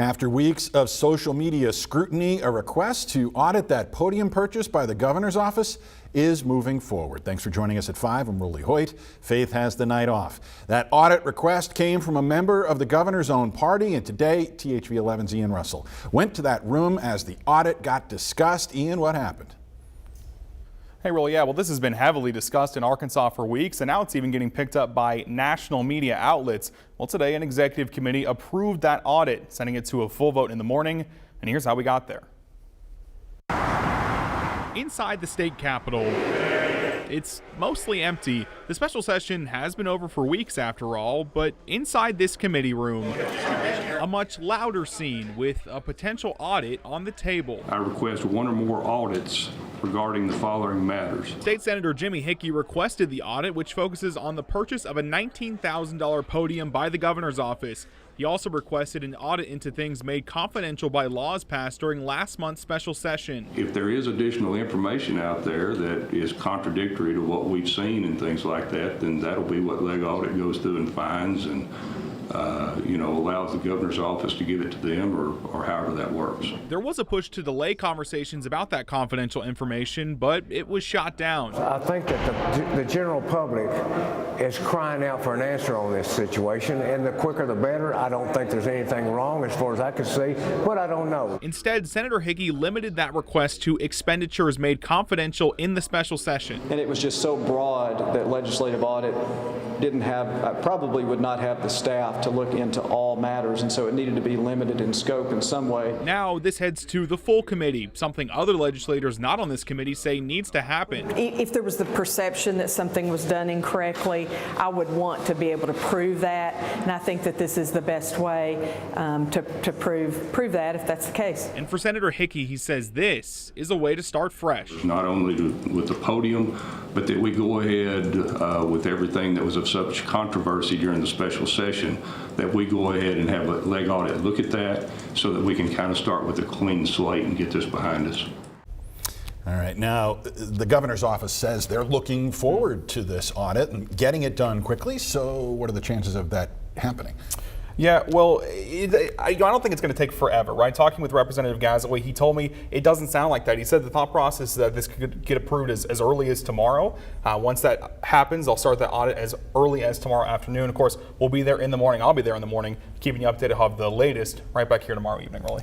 After weeks of social media scrutiny, a request to audit that podium purchase by the governor's office is moving forward. Thanks for joining us at 5. I'm Rolly Hoyt. Faith has the night off. That audit request came from a member of the governor's own party, and today THV 11's Ian Russell went to that room as the audit got discussed. Ian, what happened? Hey, Rolly, yeah, well, this has been heavily discussed in Arkansas for weeks, and now it's even getting picked up by national media outlets. Well, today an executive committee approved that audit, sending it to a full vote in the morning, and here's how we got there. Inside the state capitol, it's mostly empty. The special session has been over for weeks after all, but inside this committee room, a much louder scene with a potential audit on the table. I request one or more audits regarding the following matters. State Senator Jimmy Hickey requested the audit, which focuses on the purchase of a $19,000 podium by the governor's office. He also requested an audit into things made confidential by laws passed during last month's special session. If there is additional information out there that is contradictory to what we've seen and things like that, then that'll be what leg audit goes through and finds and allows the governor's office to give it to them or however that works. There was a push to delay conversations about that confidential information, but it was shot down. I think that the general public is crying out for an answer on this situation, and the quicker the better. I don't think there's anything wrong as far as I can see, but I don't know. Instead, Senator Hickey limited that request to expenditures made confidential in the special session. And it was just so broad that legislative audit probably would not have the staff to look into all matters, and so it needed to be limited in scope in some way. Now this heads to the full committee, something other legislators not on this committee say needs to happen. If there was the perception that something was done incorrectly, I would want to be able to prove that, and I think that this is the best way to prove that if that's the case. And for Senator Hickey, he says this is a way to start fresh. Not only with the podium, but that we go ahead with everything that was of such controversy during the special session, that we go ahead and have a leg audit look at that so that we can kind of start with a clean slate and get this behind us. All right, now the governor's office says they're looking forward to this audit and getting it done quickly. So what are the chances of that happening? Yeah, well, I don't think it's going to take forever, right? Talking with Representative Gazaway, he told me it doesn't sound like that. He said the thought process is that this could get approved as early as tomorrow. Once that happens, I'll start that audit as early as tomorrow afternoon. Of course, we'll be there in the morning. I'll be there in the morning, keeping you updated of the latest right back here tomorrow evening, Rolly.